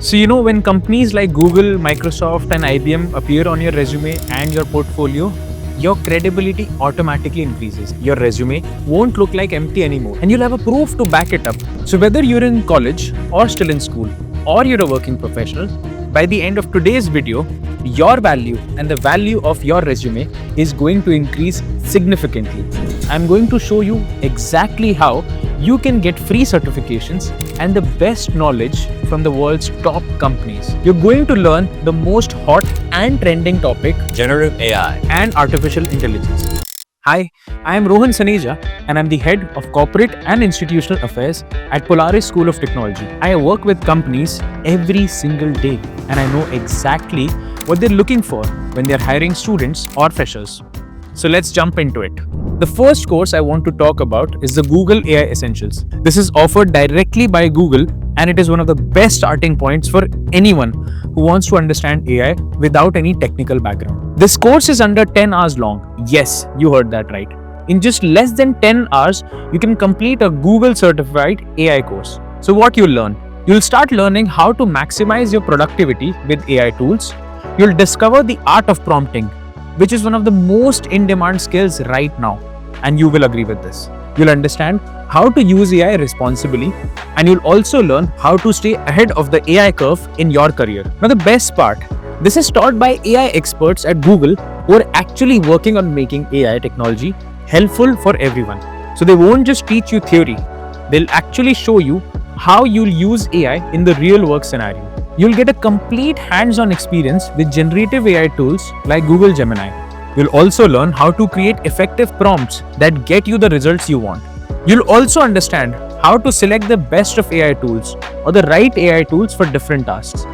So, when companies like Google, Microsoft, and IBM appear on your resume and your portfolio, your credibility automatically increases. Your resume won't look like empty anymore, and you'll have a proof to back it up. So, whether you're in college or still in school, or you're a working professional, by the end of today's video, your value and the value of your resume is going to increase significantly. I'm going to show you exactly how you can get free certifications and the best knowledge from the world's top companies. You're going to learn the most hot and trending topic, generative AI and artificial intelligence. Hi, I am Rohan Saneja and I'm the head of corporate and institutional affairs at Polaris School of Technology. I work with companies every single day and I know exactly what they're looking for when they're hiring students or freshers. So let's jump into it. The first course I want to talk about is the Google AI Essentials. This is offered directly by Google and it is one of the best starting points for anyone who wants to understand AI without any technical background. This course is under 10 hours long. Yes, you heard that right. In just less than 10 hours, you can complete a Google certified AI course. So what you'll learn? You'll start learning how to maximize your productivity with AI tools. You'll discover the art of prompting, which is one of the most in-demand skills right now. And you will agree with this. You'll understand how to use AI responsibly, and you'll also learn how to stay ahead of the AI curve in your career. Now, the best part, this is taught by AI experts at Google who are actually working on making AI technology helpful for everyone. So they won't just teach you theory, they'll actually show you how you'll use AI in the real work scenario. You'll get a complete hands-on experience with generative AI tools like Google Gemini. You'll also learn how to create effective prompts that get you the results you want. You'll also understand how to select the best of AI tools or the right AI tools for different tasks.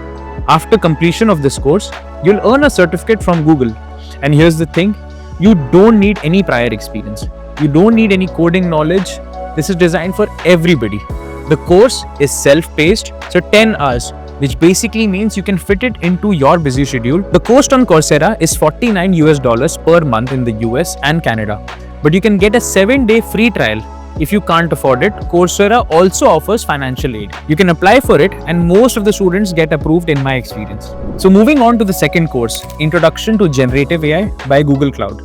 After completion of this course, you'll earn a certificate from Google. And here's the thing, you don't need any prior experience. You don't need any coding knowledge. This is designed for everybody. The course is self-paced, so 10 hours, which basically means you can fit it into your busy schedule. The cost on Coursera is $49 per month in the US and Canada. But you can get a 7-day free trial. If you can't afford it, Coursera also offers financial aid. You can apply for it and most of the students get approved in my experience. So moving on to the second course, Introduction to Generative AI by Google Cloud.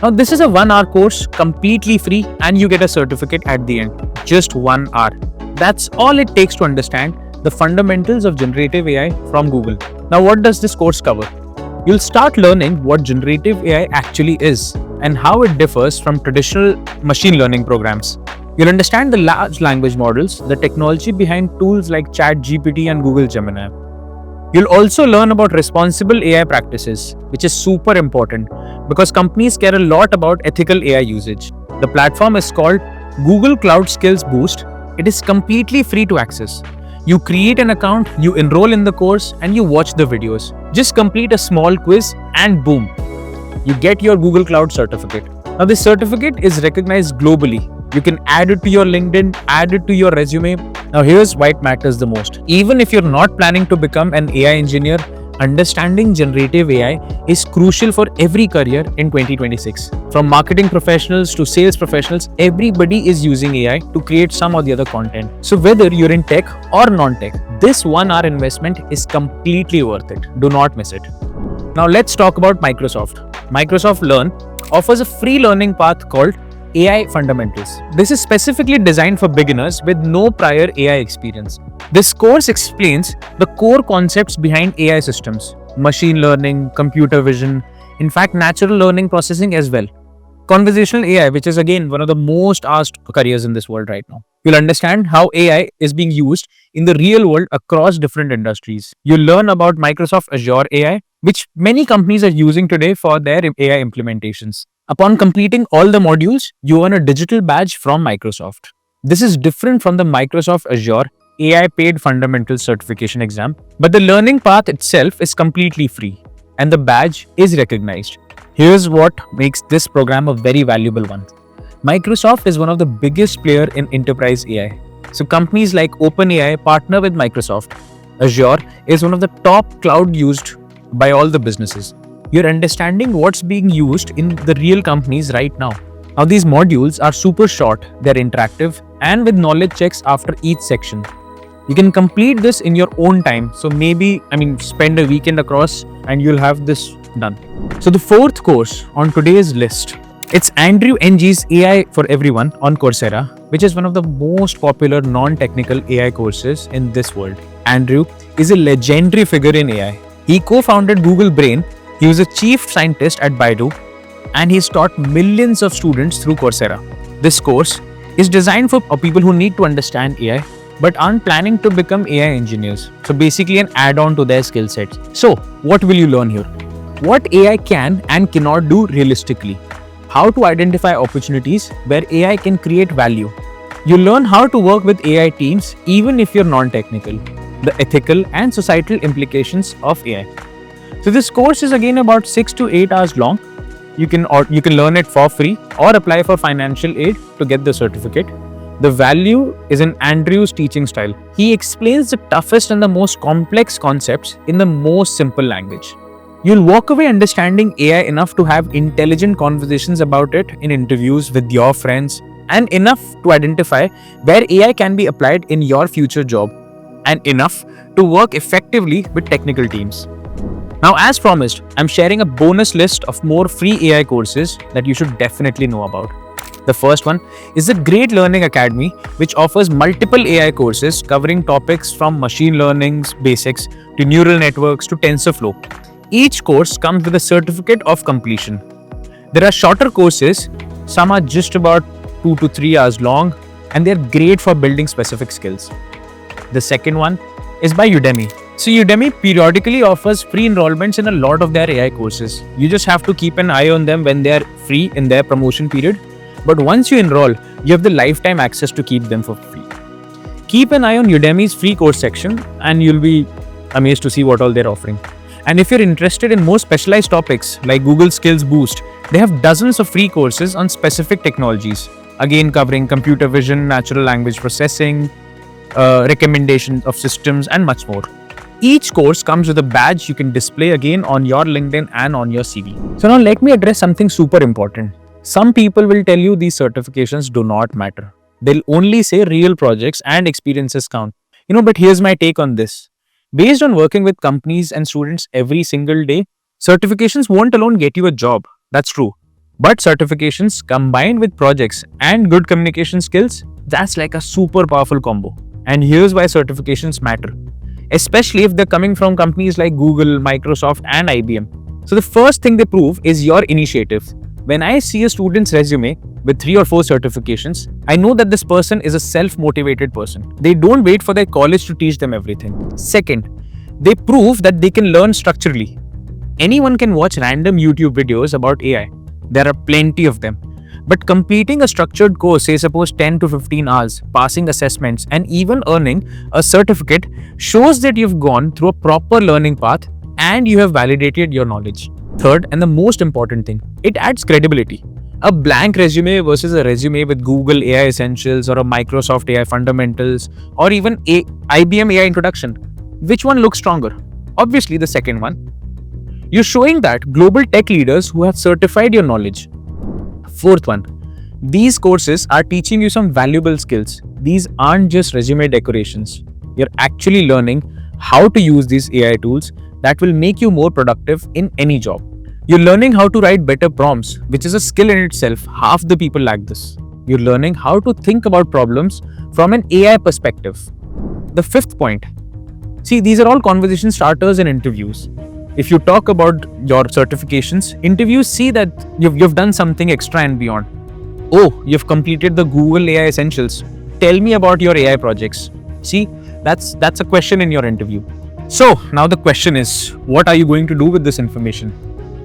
Now this is a 1-hour course, completely free, and you get a certificate at the end. Just 1 hour. That's all it takes to understand the fundamentals of generative AI from Google. Now what does this course cover? You'll start learning what generative AI actually is and how it differs from traditional machine learning programs. You'll understand the large language models, the technology behind tools like ChatGPT and Google Gemini. You'll also learn about responsible AI practices, which is super important because companies care a lot about ethical AI usage. The platform is called Google Cloud Skills Boost. It is completely free to access. You create an account, you enroll in the course, and you watch the videos. Just complete a small quiz and boom, you get your Google Cloud certificate. Now this certificate is recognized globally. You can add it to your LinkedIn, add it to your resume. Now here's why it matters the most. Even if you're not planning to become an AI engineer, understanding generative AI is crucial for every career in 2026. From marketing professionals to sales professionals, everybody is using AI to create some or the other content. So whether you're in tech or non-tech, this 1-hour investment is completely worth it. Do not miss it. Now let's talk about Microsoft. Microsoft Learn offers a free learning path called AI Fundamentals. This is specifically designed for beginners with no prior AI experience. This course explains the core concepts behind AI systems, machine learning, computer vision, in fact, natural learning processing as well. Conversational AI, which is again one of the most asked careers in this world right now. You'll understand how AI is being used in the real world across different industries. You'll learn about Microsoft Azure AI, which many companies are using today for their AI implementations. Upon completing all the modules, you earn a digital badge from Microsoft. This is different from the Microsoft Azure AI paid fundamentals certification exam, but the learning path itself is completely free and the badge is recognized. Here's what makes this program a very valuable one. Microsoft is one of the biggest players in enterprise AI. So companies like OpenAI partner with Microsoft. Azure is one of the top cloud used by all the businesses. You're understanding what's being used in the real companies right now. Now these modules are super short, they're interactive, and with knowledge checks after each section. You can complete this in your own time. So maybe, spend a weekend across and you'll have this done. So the fourth course on today's list, it's Andrew Ng's AI for Everyone on Coursera, which is one of the most popular non-technical AI courses in this world. Andrew is a legendary figure in AI. He co-founded Google Brain. He was a chief scientist at Baidu, and he's taught millions of students through Coursera. This course is designed for people who need to understand AI but aren't planning to become AI engineers. So basically an add-on to their skill sets. So what will you learn here? What AI can and cannot do realistically. How to identify opportunities where AI can create value. You learn how to work with AI teams even if you're non-technical. The ethical and societal implications of AI. So this course is again about 6 to 8 hours long. You can learn it for free or apply for financial aid to get the certificate. The value is in Andrew's teaching style. He explains the toughest and the most complex concepts in the most simple language. You'll walk away understanding AI enough to have intelligent conversations about it in interviews with your friends, and enough to identify where AI can be applied in your future job, and enough to work effectively with technical teams. Now, as promised, I'm sharing a bonus list of more free AI courses that you should definitely know about. The first one is the Great Learning Academy, which offers multiple AI courses covering topics from machine learning's basics to neural networks to TensorFlow. Each course comes with a certificate of completion. There are shorter courses, some are just about 2 to 3 hours long, and they're great for building specific skills. The second one is by Udemy. So Udemy periodically offers free enrollments in a lot of their AI courses. You just have to keep an eye on them when they're free in their promotion period. But once you enroll, you have the lifetime access to keep them for free. Keep an eye on Udemy's free course section and you'll be amazed to see what all they're offering. And if you're interested in more specialized topics like Google Skills Boost, they have dozens of free courses on specific technologies, again covering computer vision, natural language processing, recommendations of systems, and much more. Each course comes with a badge you can display again on your LinkedIn and on your CV. So now let me address something super important. Some people will tell you these certifications do not matter. They'll only say real projects and experiences count. But here's my take on this. Based on working with companies and students every single day, certifications won't alone get you a job. That's true. But certifications combined with projects and good communication skills, that's like a super powerful combo. And here's why certifications matter, especially if they're coming from companies like Google, Microsoft, and IBM. So the first thing they prove is your initiative. When I see a student's resume with 3 or 4 certifications, I know that this person is a self-motivated person. They don't wait for their college to teach them everything. Second, they prove that they can learn structurally. Anyone can watch random YouTube videos about AI. There are plenty of them. But completing a structured course, say suppose 10 to 15 hours, passing assessments, and even earning a certificate shows that you've gone through a proper learning path and you have validated your knowledge. Third, and the most important thing, it adds credibility. A blank resume versus a resume with Google AI Essentials or a Microsoft AI Fundamentals or even a IBM AI Introduction. Which one looks stronger? Obviously the second one. You're showing that global tech leaders who have certified your knowledge. Fourth one, these courses are teaching you some valuable skills. These aren't just resume decorations. You're actually learning how to use these AI tools that will make you more productive in any job. You're learning how to write better prompts, which is a skill in itself. Half the people lack this. You're learning how to think about problems from an AI perspective. The fifth point, see, these are all conversation starters in interviews. If you talk about your certifications, interviews see that you've done something extra and beyond. Oh, you've completed the Google AI Essentials. Tell me about your AI projects. See, that's a question in your interview. So now the question is, what are you going to do with this information?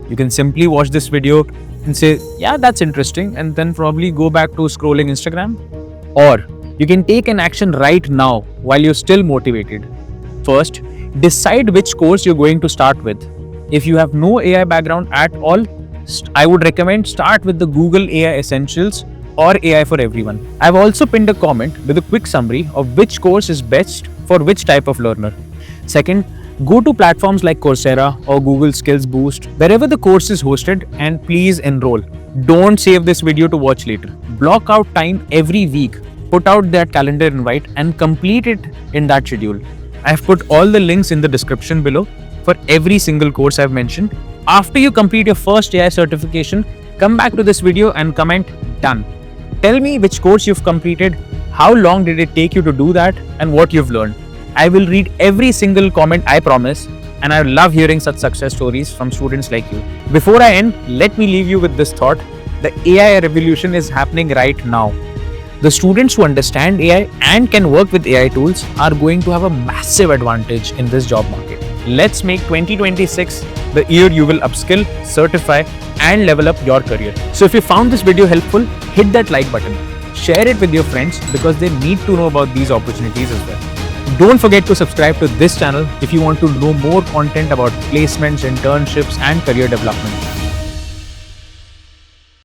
You can simply watch this video and say, yeah, that's interesting, and then probably go back to scrolling Instagram. Or you can take an action right now while you're still motivated. First, decide which course you're going to start with. If you have no AI background at all, I would recommend start with the Google AI Essentials or AI for Everyone. I've also pinned a comment with a quick summary of which course is best for which type of learner. Second, go to platforms like Coursera or Google Skills Boost, wherever the course is hosted, and please enroll. Don't save this video to watch later. Block out time every week put out that calendar invite and complete it in that schedule. I've put all the links in the description below for every single course I've mentioned. After you complete your first AI certification, come back to this video and comment done. Tell me which course you've completed, how long did it take you to do that, and what you've learned. I will read every single comment, I promise, and I love hearing such success stories from students like you. Before I end, let me leave you with this thought. The AI revolution is happening right now. The students who understand AI and can work with AI tools are going to have a massive advantage in this job market. Let's make 2026 the year you will upskill, certify, and level up your career. So if you found this video helpful, hit that like button. Share it with your friends because they need to know about these opportunities as well. Don't forget to subscribe to this channel if you want to know more content about placements, internships, and career development.